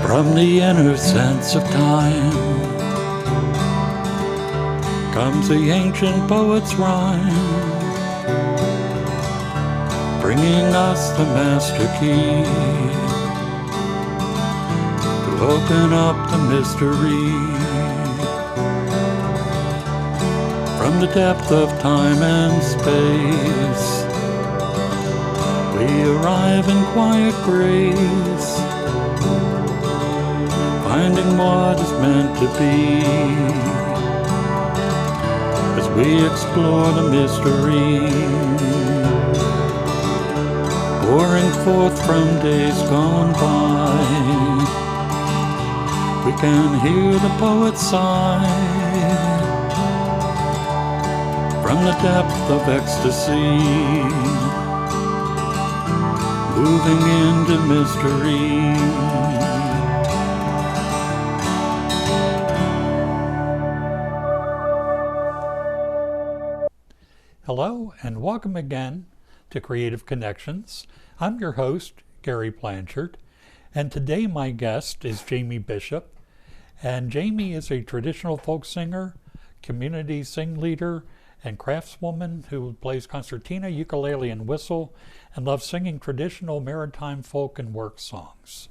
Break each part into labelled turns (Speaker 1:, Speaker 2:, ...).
Speaker 1: From the inner sense of time comes the ancient poet's rhyme, bringing us the master key to open up the mystery. From the depth of time and space, we arrive in quiet grace, finding what is meant to be as we explore the mystery, pouring forth from days gone by. We can hear the poet sigh from the depth of ecstasy, moving into mystery. Hello and welcome again to Creative Connections. I'm your host, Gary Blanchard, and today my guest is Jamie Bishop. And Jamie is a traditional folk singer, community sing leader, and craftswoman who plays concertina, ukulele, and whistle, and loves singing traditional maritime folk and work songs.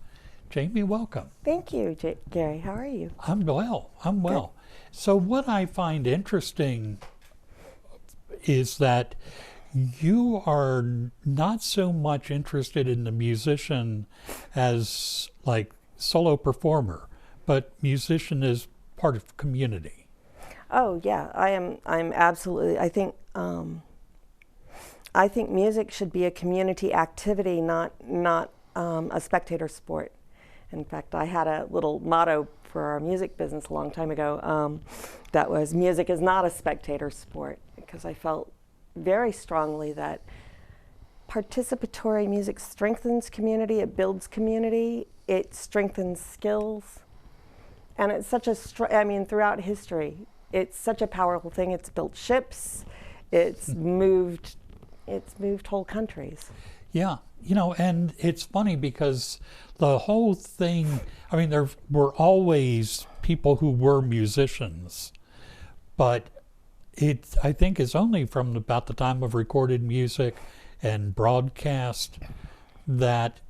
Speaker 1: Jamie, welcome.
Speaker 2: Thank you, Gary. How are you?
Speaker 1: I'm well. Good. So what I find interesting is that you are not so much interested in the musician as like solo performer, but musician as part of community.
Speaker 2: Oh yeah, I'm absolutely. I think music should be a community activity, not a spectator sport. In fact, I had a little motto for our music business a long time ago that was, music is not a spectator sport, because I felt very strongly that participatory music strengthens community, it builds community, it strengthens skills, and it's such a, throughout history, it's such a powerful thing. It's built ships, it's moved whole countries.
Speaker 1: Yeah, and it's funny because the whole thing, there were always people who were musicians, but it, I think, is only from about the time of recorded music and broadcast that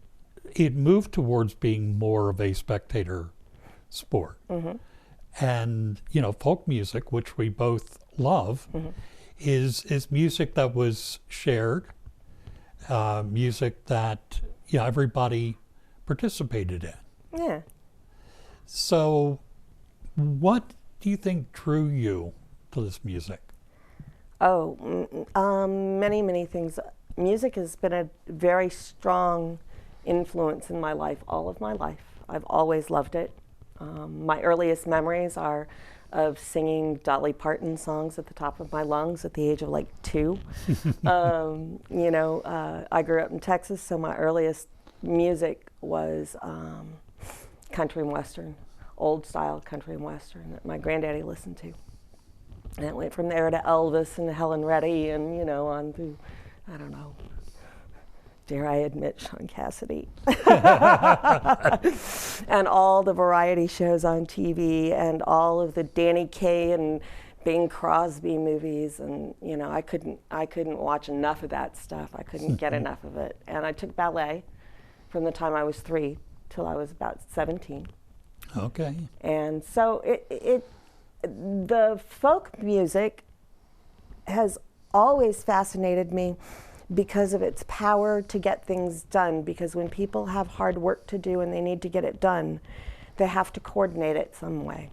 Speaker 1: it moved towards being more of a spectator sport. Mm-hmm. And, folk music, which we both love, mm-hmm. is music that was shared, music that everybody participated in.
Speaker 2: Yeah. So
Speaker 1: what do you think drew you to this music?
Speaker 2: Many, many things. Music has been a very strong influence in my life, all of my life. I've always loved it. My earliest memories are of singing Dolly Parton songs at the top of my lungs at the age of 2. I grew up in Texas, so my earliest music was country and western, old style country and western that my granddaddy listened to. And it went from there to Elvis and Helen Reddy and, on through, I don't know, dare I admit, Sean Cassidy. And all the variety shows on TV and all of the Danny Kaye and Bing Crosby movies. And, I couldn't watch enough of that stuff. I couldn't get enough of it. And I took ballet from the time I was 3 till I was about 17.
Speaker 1: Okay.
Speaker 2: And so the folk music has always fascinated me because of its power to get things done. Because when people have hard work to do and they need to get it done, they have to coordinate it some way.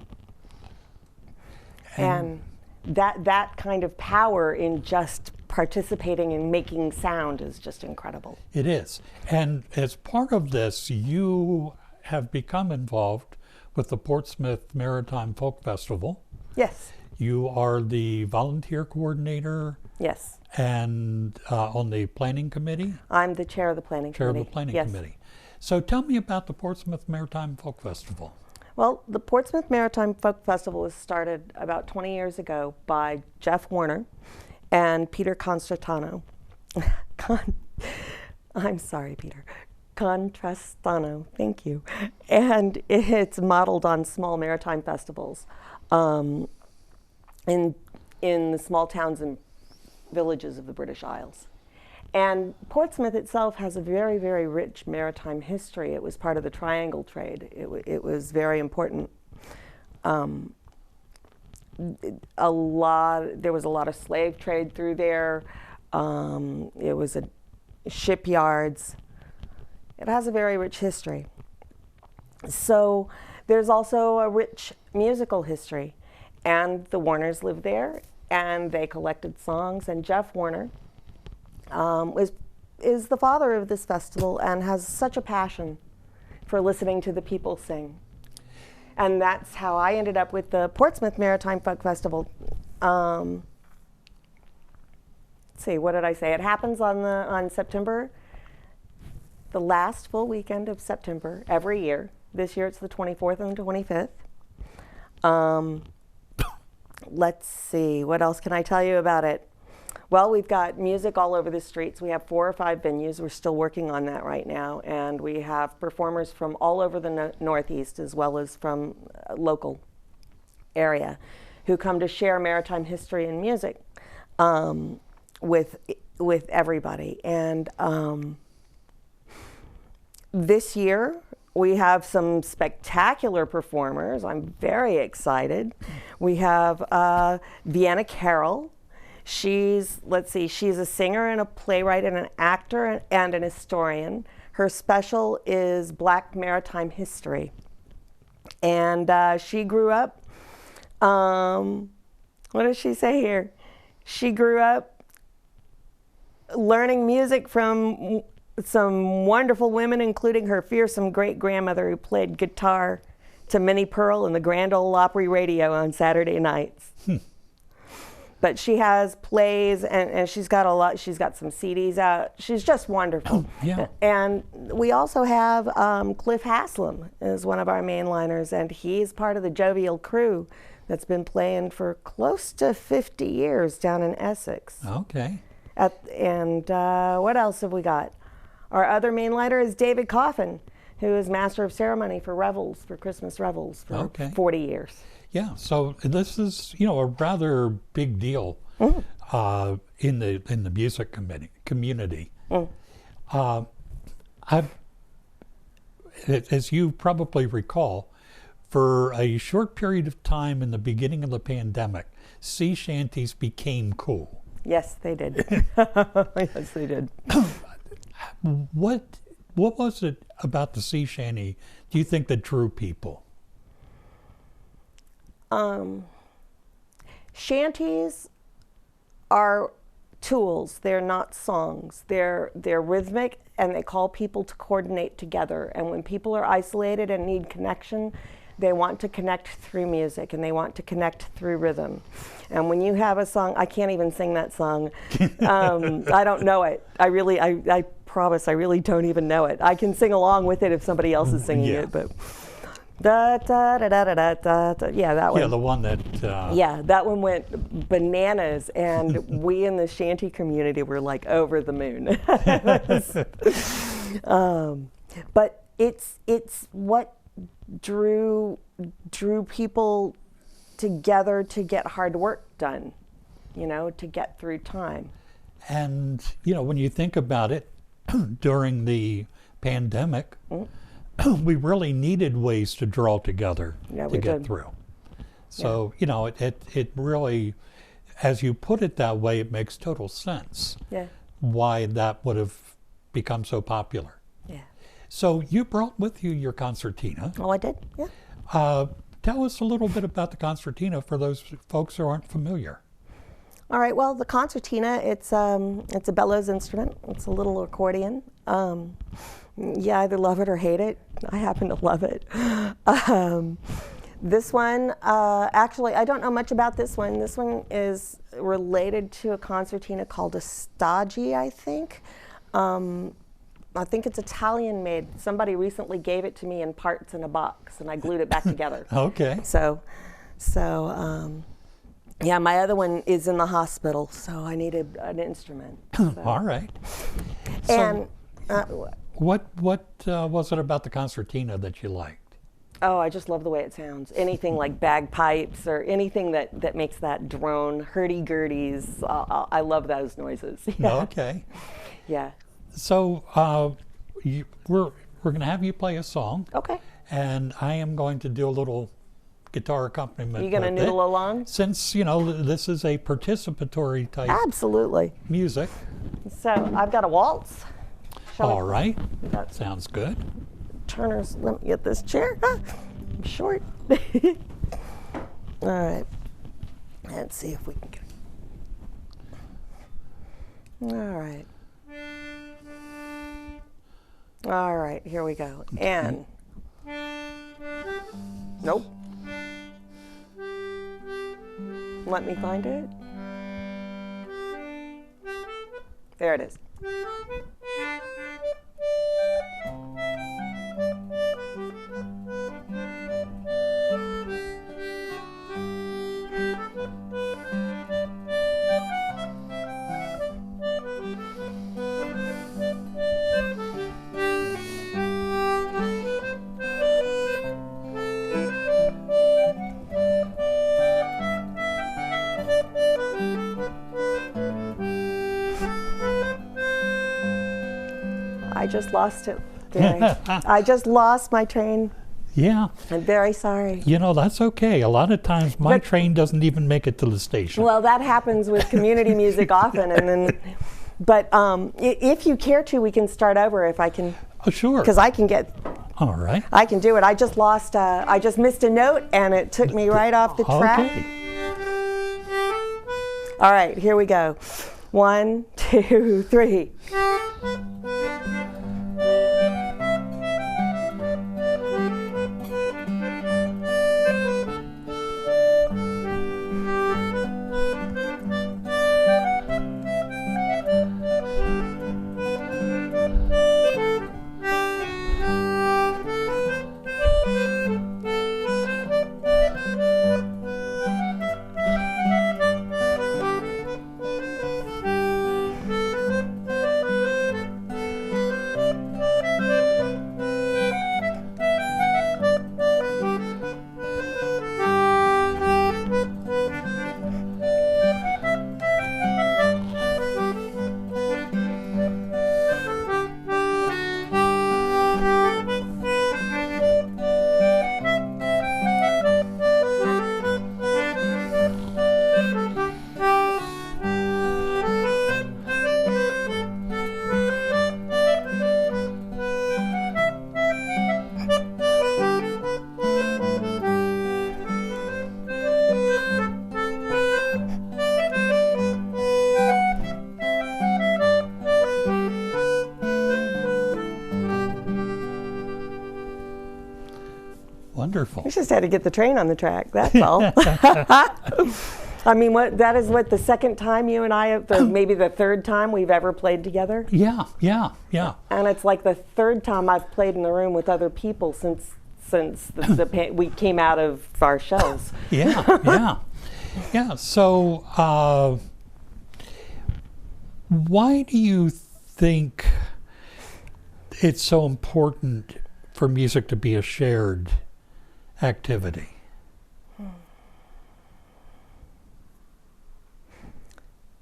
Speaker 2: And that kind of power in just participating and making sound is just incredible.
Speaker 1: It is. And as part of this, you have become involved with the Portsmouth Maritime Folk Festival.
Speaker 2: Yes.
Speaker 1: You are the volunteer coordinator.
Speaker 2: Yes.
Speaker 1: And on the planning committee?
Speaker 2: I'm the chair of the planning committee.
Speaker 1: Chair of the planning committee. So tell me about the Portsmouth Maritime Folk Festival.
Speaker 2: Well, the Portsmouth Maritime Folk Festival was started about 20 years ago by Jeff Warner and Peter Constantino. I'm sorry, Peter. Contrastano, thank you. And it's modeled on small maritime festivals in the small towns and villages of the British Isles. And Portsmouth itself has a very, very rich maritime history. It was part of the triangle trade. It was very important. There was a lot of slave trade through there. It was shipyards. It has a very rich history. So there's also a rich musical history. And the Warners lived there, and they collected songs. And Jeff Warner is the father of this festival and has such a passion for listening to the people sing. And that's how I ended up with the Portsmouth Maritime Folk Festival. Let's see, what did I say? It happens on September, the last full weekend of September every year. This year it's the 24th and the 25th. Let's see, what else can I tell you about it? Well, we've got music all over the streets. We have 4 or 5 venues. We're still working on that right now. And we have performers from all over the Northeast as well as from a local area who come to share maritime history and music with everybody. And this year, we have some spectacular performers. I'm very excited. We have Vienna Carroll. She's a singer and a playwright and an actor and an historian. Her special is Black Maritime History. And she grew up, what does she say here? She grew up learning music from some wonderful women, including her fearsome great-grandmother who played guitar to Minnie Pearl and the Grand Ole Opry Radio on Saturday nights. But she has plays, and she's got some CDs out. She's just wonderful.
Speaker 1: Yeah.
Speaker 2: And we also have Cliff Haslam is one of our mainliners, and he's part of the Jovial Crew that's been playing for close to 50 years down in Essex.
Speaker 1: Okay.
Speaker 2: And what else have we got? Our other mainliner is David Coffin, who is Master of Ceremony for Christmas Revels for 40 years.
Speaker 1: Yeah, so this is, a rather big deal in the music community. As you probably recall, for a short period of time in the beginning of the pandemic, sea shanties became cool.
Speaker 2: Yes, they did. Yes, they did.
Speaker 1: What was it about the sea shanty, do you think, that drew people?
Speaker 2: Shanties are tools. They're not songs. They're rhythmic, and they call people to coordinate together. And when people are isolated and need connection, they want to connect through music, and they want to connect through rhythm. And when you have a song, I can't even sing that song. I don't know it. I promise, I really don't even know it. I can sing along with it if somebody else is singing it, but da da da da da da da. Yeah, that one.
Speaker 1: Yeah, the one that.
Speaker 2: Yeah, that one went bananas, and we in the shanty community were like over the moon. But it's what drew people together to get hard work done, to get through time.
Speaker 1: And when you think about it, during the pandemic, we really needed ways to draw together to get through. So, it really, as you put it that way, it makes total sense why that would have become so popular.
Speaker 2: Yeah.
Speaker 1: So you brought with you your concertina.
Speaker 2: Oh, I did? Yeah.
Speaker 1: Tell us a little bit about the concertina for those folks who aren't familiar.
Speaker 2: All right, well, the concertina, it's a bellows instrument. It's a little accordion. You either love it or hate it. I happen to love it. This one, actually, I don't know much about this one. This one is related to a concertina called a Staggi, I think. I think it's Italian made. Somebody recently gave it to me in parts in a box, and I glued it back together.
Speaker 1: Okay.
Speaker 2: So, yeah, my other one is in the hospital, so I needed an instrument. So.
Speaker 1: All right.
Speaker 2: And
Speaker 1: What was it about the concertina that you liked?
Speaker 2: Oh, I just love the way it sounds. Anything like bagpipes or anything that makes that drone, hurdy-gurdies. I love those noises. Yeah.
Speaker 1: Okay.
Speaker 2: Yeah.
Speaker 1: So we're going to have you play a song,
Speaker 2: Okay.
Speaker 1: and I am going to do a little guitar accompaniment.
Speaker 2: You gonna
Speaker 1: with it,
Speaker 2: noodle along?
Speaker 1: since this is a participatory type
Speaker 2: Absolutely.
Speaker 1: music.
Speaker 2: So I've got a waltz. Shall
Speaker 1: All right,
Speaker 2: That's
Speaker 1: sounds good.
Speaker 2: Turner's. Let me get this chair. I'm short. All right. Let's see if we can get it. All right. All right, here we go. And nope. Let me find it. There it is. I just lost it, Gary. I just lost my train.
Speaker 1: Yeah,
Speaker 2: I'm very sorry.
Speaker 1: that's okay. A lot of times my
Speaker 2: But-
Speaker 1: train doesn't even make it to the station.
Speaker 2: Well, that happens with community music often, and then. But if you care to, we can start over if I can,
Speaker 1: Oh, sure.
Speaker 2: because I can
Speaker 1: All
Speaker 2: do it. I just lost. I just missed a note, and it took me right off the track.
Speaker 1: Okay.
Speaker 2: All right, here we go. 1, 2, 3.
Speaker 1: Wonderful.
Speaker 2: We just had to get the train on the track. That's all. I mean, that is the second time you and I have, or maybe the third time we've ever played together.
Speaker 1: Yeah.
Speaker 2: And it's like the third time I've played in the room with other people since we came out of our shells.
Speaker 1: Yeah. So, why do you think it's so important for music to be a shared activity?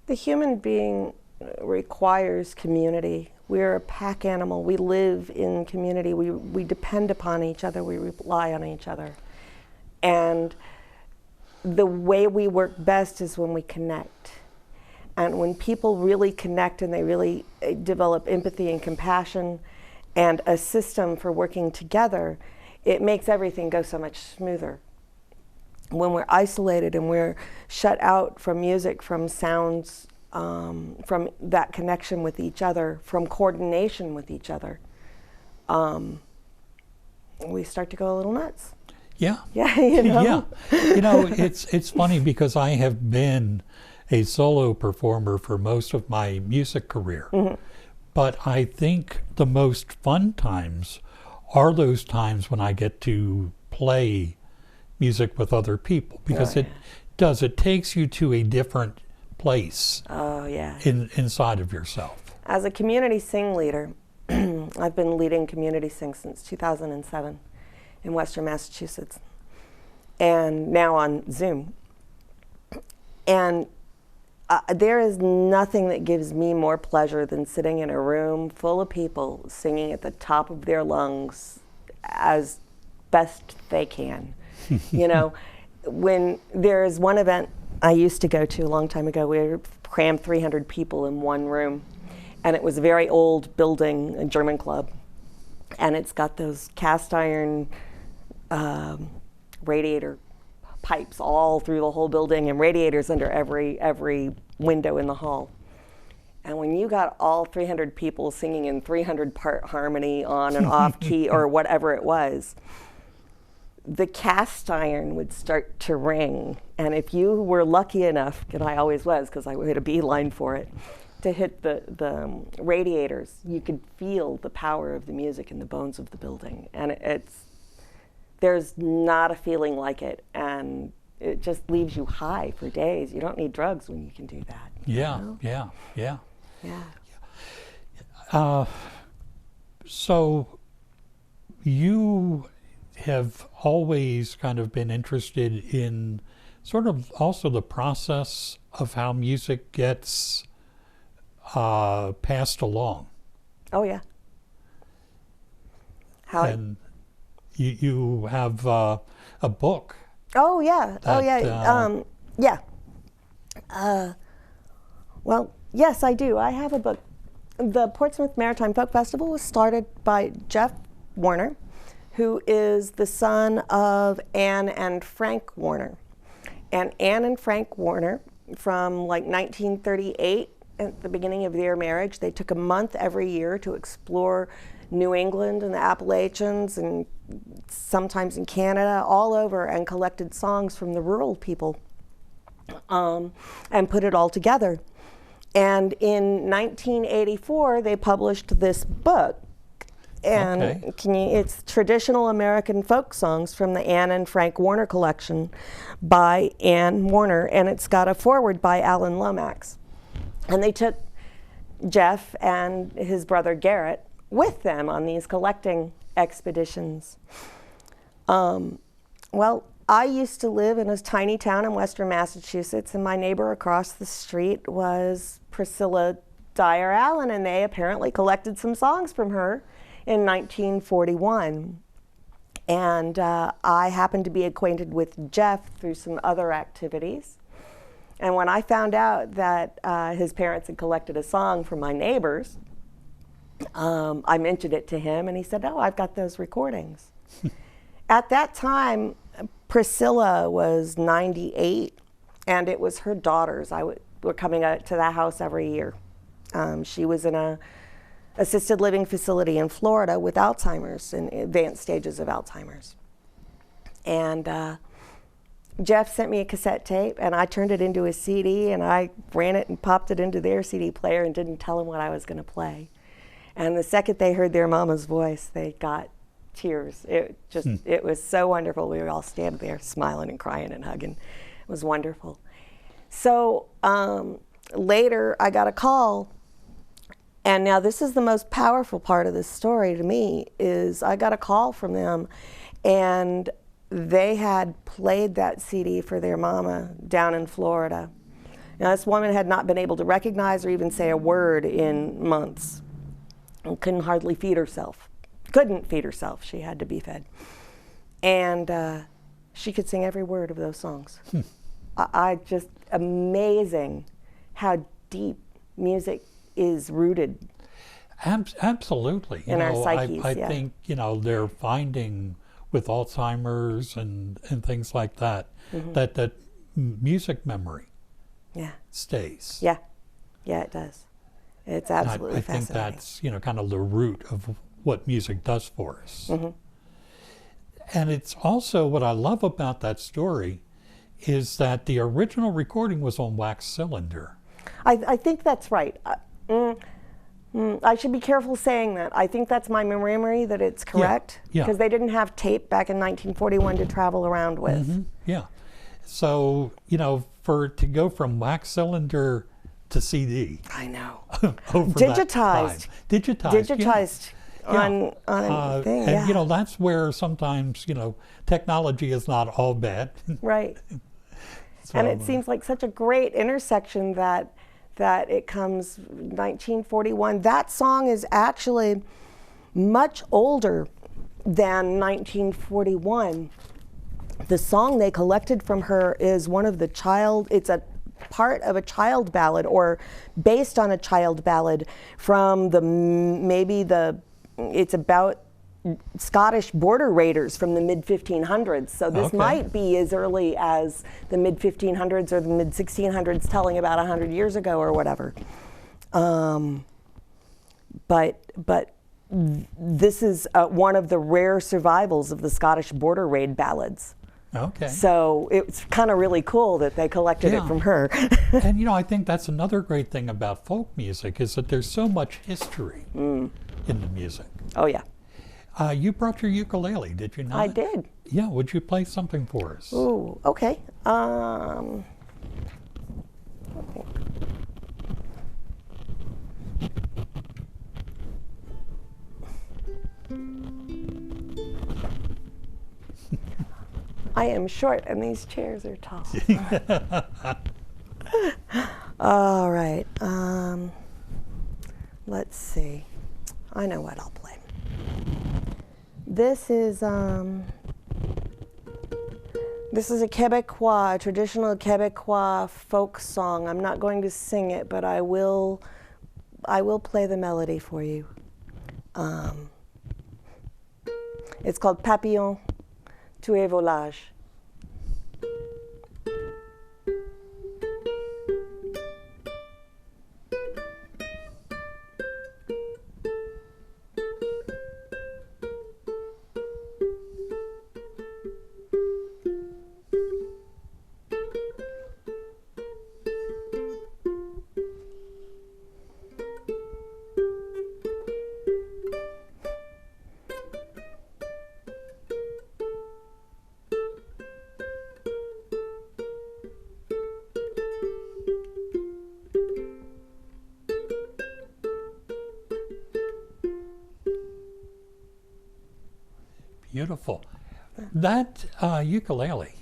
Speaker 2: The human being requires community. We're a pack animal. We live in community. We depend upon each other. We rely on each other. And the way we work best is when we connect. And when people really connect and they really develop empathy and compassion and a system for working together, it makes everything go so much smoother. When we're isolated and we're shut out from music, from sounds, from that connection with each other, from coordination with each other, we start to go a little nuts.
Speaker 1: Yeah.
Speaker 2: Yeah,
Speaker 1: Yeah. It's funny because I have been a solo performer for most of my music career. Mm-hmm. But I think the most fun times are those times when I get to play music with other people, because it takes you to a different place
Speaker 2: Oh, yeah.
Speaker 1: inside of yourself.
Speaker 2: As a community sing leader, I've been leading Community Sing since 2007 in Western Massachusetts, and now on Zoom. And there is nothing that gives me more pleasure than sitting in a room full of people singing at the top of their lungs as best they can. You know, when there's one event I used to go to a long time ago, we crammed 300 people in one room, and it was a very old building, a German club, and it's got those cast iron radiator pipes all through the whole building and radiators under every window in the hall. And when you got all 300 people singing in 300-part harmony on and off key or whatever it was, the cast iron would start to ring. And if you were lucky enough, and I always was because I had a beeline for it, to hit the radiators, you could feel the power of the music in the bones of the building. And there's not a feeling like it, and it just leaves you high for days. You don't need drugs when you can do that.
Speaker 1: Yeah,
Speaker 2: you know?
Speaker 1: yeah.
Speaker 2: Yeah.
Speaker 1: So you have always kind of been interested in sort of also the process of how music gets passed along.
Speaker 2: Oh, yeah.
Speaker 1: And you have a book.
Speaker 2: Oh, yeah. Yeah. Well, yes, I do. I have a book. The Portsmouth Maritime Folk Festival was started by Jeff Warner, who is the son of Anne and Frank Warner. And Anne and Frank Warner, from like 1938, at the beginning of their marriage, they took a month every year to explore New England and the Appalachians and sometimes in Canada, all over, and collected songs from the rural people and put it all together. And in 1984, they published this book. And it's traditional American folk songs from the Anne and Frank Warner collection by Anne Warner, and it's got a foreword by Alan Lomax. And they took Jeff and his brother Garrett with them on these collecting expeditions. Well, I used to live in a tiny town in Western Massachusetts, and my neighbor across the street was Priscilla Dyer Allen, and they apparently collected some songs from her in 1941. And I happened to be acquainted with Jeff through some other activities. And when I found out that his parents had collected a song from my neighbors, I mentioned it to him, and he said, "Oh, I've got those recordings." At that time, Priscilla was 98, and it was her daughters. Were coming out to that house every year. She was in a assisted living facility in Florida with Alzheimer's and advanced stages of Alzheimer's. And Jeff sent me a cassette tape, and I turned it into a CD, and I ran it and popped it into their CD player and didn't tell them what I was going to play. And the second they heard their mama's voice, they got tears. It was so wonderful. We were all standing there smiling and crying and hugging. It was wonderful. So later I got a call, and now this is the most powerful part of this story to me, is I got a call from them, and they had played that CD for their mama down in Florida. Now, this woman had not been able to recognize or even say a word in months and couldn't hardly feed herself. Couldn't feed herself. She had to be fed. And she could sing every word of those songs. I just, amazing how deep music is rooted.
Speaker 1: Absolutely.
Speaker 2: In our psyches,
Speaker 1: I think, they're finding with Alzheimer's and things like that, that music memory stays.
Speaker 2: Yeah, it does. It's absolutely
Speaker 1: I think
Speaker 2: fascinating.
Speaker 1: that's, kind of the root of what music does for us. And it's also, what I love about that story is that the original recording was on wax cylinder.
Speaker 2: I think that's right. I should be careful saying that. I think that's my memory that it's correct, because they didn't have tape back in 1941 to travel around with.
Speaker 1: Yeah. So, to go from wax cylinder to CD.
Speaker 2: I know.
Speaker 1: Over
Speaker 2: Digitized.
Speaker 1: Digitized.
Speaker 2: on anything.
Speaker 1: And
Speaker 2: Yeah.
Speaker 1: that's where sometimes technology is not all bad.
Speaker 2: Right.
Speaker 1: So,
Speaker 2: And it seems like such a great intersection that it comes 1941. That song is actually much older than 1941. The song they collected from her is it's a part of a child ballad, or based on a child ballad from it's about Scottish border raiders from the mid-1500s. So this
Speaker 1: Okay.
Speaker 2: might be as early as the mid-1500s or the mid-1600s, telling about 100 years ago or whatever. But this is one of the rare survivals of the Scottish border raid ballads.
Speaker 1: Okay.
Speaker 2: So it's kind of really cool that they collected
Speaker 1: Yeah.
Speaker 2: it from her.
Speaker 1: And I think that's another great thing about folk music, is that there's so much history in the music.
Speaker 2: Oh yeah,
Speaker 1: You brought your ukulele, did you not?
Speaker 2: I did.
Speaker 1: Yeah, would you play something for us?
Speaker 2: Ooh, okay. I am short and these chairs are tall. All right. Let's see. I know what I'll play. This is a Quebecois, a traditional Quebecois folk song. I'm not going to sing it, but I will play the melody for you. It's called Papillon, tu es volage.
Speaker 1: Beautiful. That ukulele,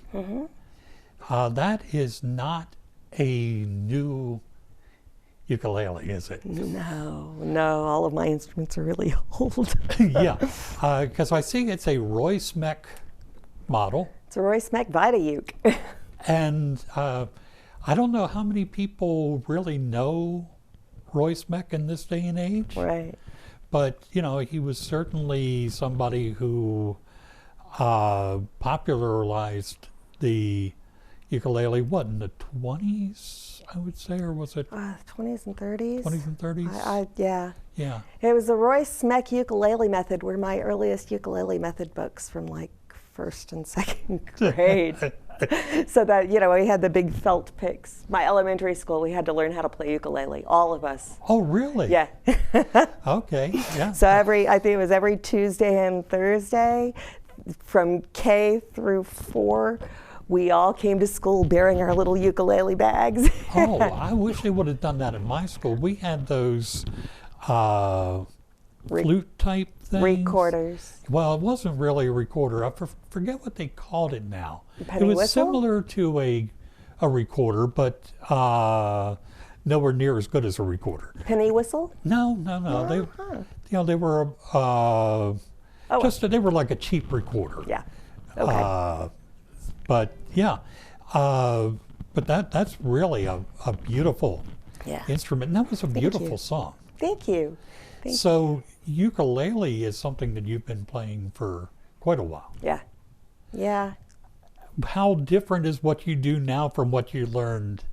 Speaker 1: that is not a new ukulele, is it?
Speaker 2: No, all of my instruments are really old.
Speaker 1: Yeah, because I see it's a Royce Mech model.
Speaker 2: It's a Royce Mech Vita uke.
Speaker 1: And I don't know how many people really know Royce Mech in this day and age.
Speaker 2: Right.
Speaker 1: But, he was certainly somebody who popularized the ukulele, in the 20s, I would say, or was it
Speaker 2: 20s and 30s.
Speaker 1: 20s and 30s?
Speaker 2: Yeah.
Speaker 1: Yeah.
Speaker 2: It was the Royce Mech ukulele method were my earliest ukulele method books from like first and second grade. So that, we had the big felt picks. My elementary school, we had to learn how to play ukulele, all of us.
Speaker 1: Oh, really?
Speaker 2: Yeah.
Speaker 1: Okay, yeah.
Speaker 2: So I think it was every Tuesday and Thursday from K through 4, we all came to school bearing our little ukulele bags.
Speaker 1: Oh, I wish they would have done that in my school. We had those flute type things.
Speaker 2: Recorders.
Speaker 1: Well, it wasn't really a recorder. I forget what they called it now.
Speaker 2: Penny
Speaker 1: it was
Speaker 2: whistle?
Speaker 1: similar to a recorder, but nowhere near as good as a recorder.
Speaker 2: Penny whistle?
Speaker 1: No. They were they were like a cheap recorder.
Speaker 2: Yeah. Okay.
Speaker 1: But yeah, but that's really a beautiful
Speaker 2: Yeah.
Speaker 1: instrument. And that was a beautiful song.
Speaker 2: Thank you.
Speaker 1: So ukulele is something that you've been playing for quite a while.
Speaker 2: Yeah. Yeah.
Speaker 1: How different is what you do now from what you learned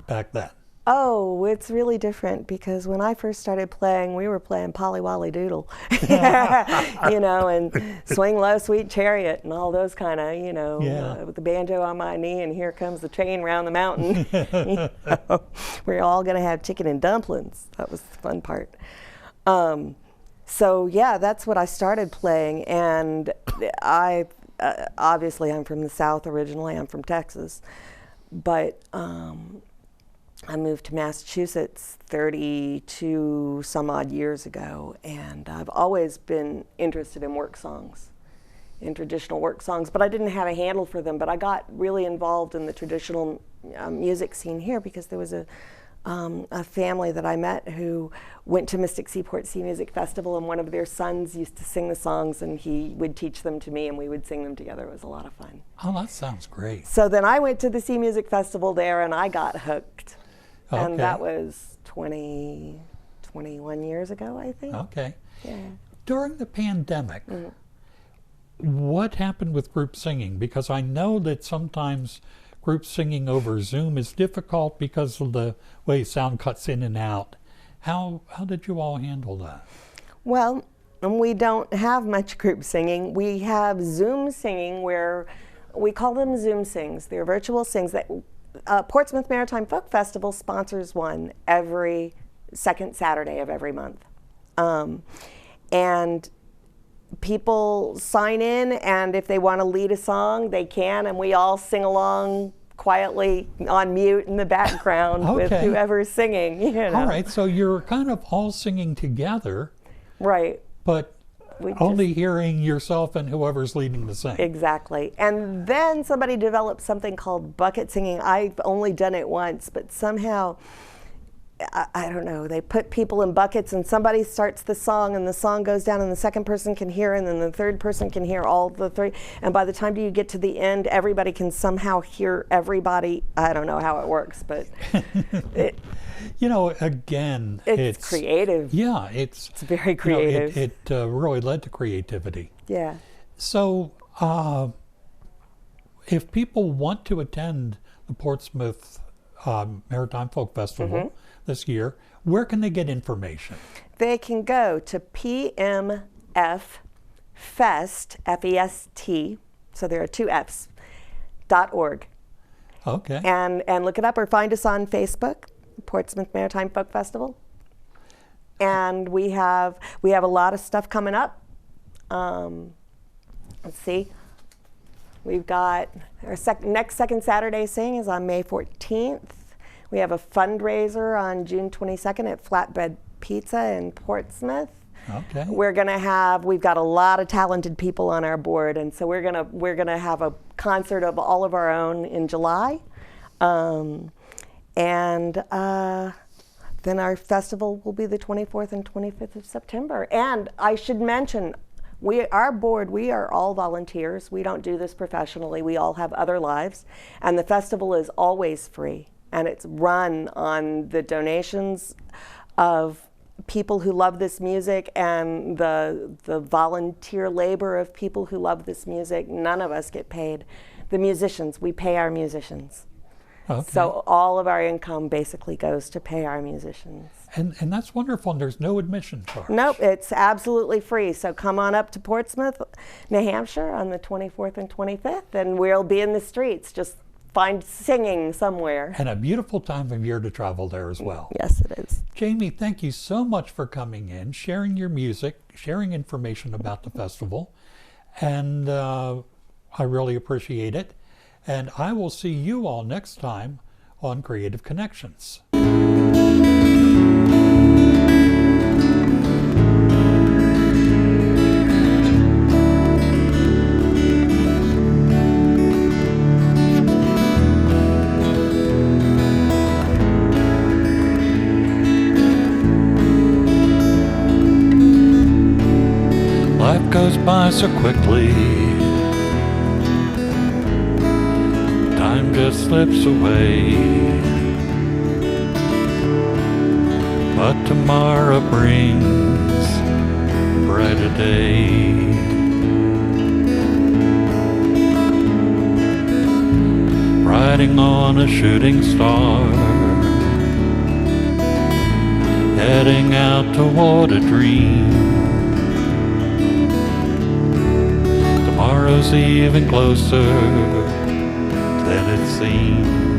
Speaker 1: back then?
Speaker 2: Oh, it's really different because when I first started playing, we were playing Polly Wolly Doodle, and Swing Low, Sweet Chariot, and all those kind of, with the banjo on my knee, and here comes the train round the mountain. We're all going to have chicken and dumplings. That was the fun part. So yeah, that's what I started playing, and obviously I'm from the South originally. I'm from Texas, but I moved to Massachusetts 32 some odd years ago, and I've always been interested in work songs, in traditional work songs, but I didn't have a handle for them. But I got really involved in the traditional music scene here because there was a family that I met who went to Mystic Seaport Sea Music Festival, and one of their sons used to sing the songs, and he would teach them to me, and we would sing them together. It was a lot of fun.
Speaker 1: Oh, that sounds great.
Speaker 2: So then I went to the Sea Music Festival there, and I got hooked.
Speaker 1: Okay.
Speaker 2: And that was 21 years ago, I think.
Speaker 1: Okay.
Speaker 2: Yeah.
Speaker 1: During the pandemic, what happened with group singing? Because I know that sometimes group singing over Zoom is difficult because of the way sound cuts in and out. How did you all handle that?
Speaker 2: Well, we don't have much group singing. We have Zoom singing, where we call them Zoom sings. They're virtual sings that Portsmouth Maritime Folk Festival sponsors one every second Saturday of every month. And people sign in, and if they want to lead a song, they can, and we all sing along quietly on mute in the background with whoever's singing. You know?
Speaker 1: All right, so you're kind of all singing together.
Speaker 2: Right.
Speaker 1: But only hearing yourself and whoever's leading the sing.
Speaker 2: Exactly. And then somebody developed something called bucket singing. I've only done it once, but somehow, I don't know, they put people in buckets, and somebody starts the song, and the song goes down, and the second person can hear, and then the third person can hear all the three. And by the time you get to the end, everybody can somehow hear everybody. I don't know how it works, but
Speaker 1: you know, again,
Speaker 2: it's creative.
Speaker 1: Yeah,
Speaker 2: it's very creative.
Speaker 1: You know, it really led to creativity.
Speaker 2: Yeah.
Speaker 1: So, if people want to attend the Portsmouth Maritime Folk Festival this year, where can they get information?
Speaker 2: They can go to PMF Fest, F-E-S-T, so there are two F's, .org.
Speaker 1: Okay.
Speaker 2: And look it up, or find us on Facebook, Portsmouth Maritime Folk Festival. And we have a lot of stuff coming up. Let's see. We've got our next second Saturday Sing is on May 14th. We have a fundraiser on June 22nd at Flatbread Pizza in Portsmouth.
Speaker 1: Okay.
Speaker 2: We've got a lot of talented people on our board, and so we're gonna have a concert of all of our own in July, and then our festival will be the 24th and 25th of September. And I should mention, our board, we are all volunteers. We don't do this professionally. We all have other lives, and the festival is always free, and it's run on the donations of people who love this music and the volunteer labor of people who love this music. None of us get paid. The musicians, we pay our musicians.
Speaker 1: Okay.
Speaker 2: So all of our income basically goes to pay our musicians.
Speaker 1: And that's wonderful, and there's no admission charge.
Speaker 2: Nope, it's absolutely free. So come on up to Portsmouth, New Hampshire on the 24th and 25th, and we'll be in the streets. Just find singing somewhere.
Speaker 1: And a beautiful time of year to travel there as well.
Speaker 2: Yes, it is.
Speaker 1: Jamie, thank you so much for coming in, sharing your music, sharing information about the festival, and I really appreciate it. And I will see you all next time on Creative Connections. Life goes by so quickly, time just slips away, but tomorrow brings a brighter day. Riding on a shooting star, heading out toward a dream. Tomorrow's even closer than it seems.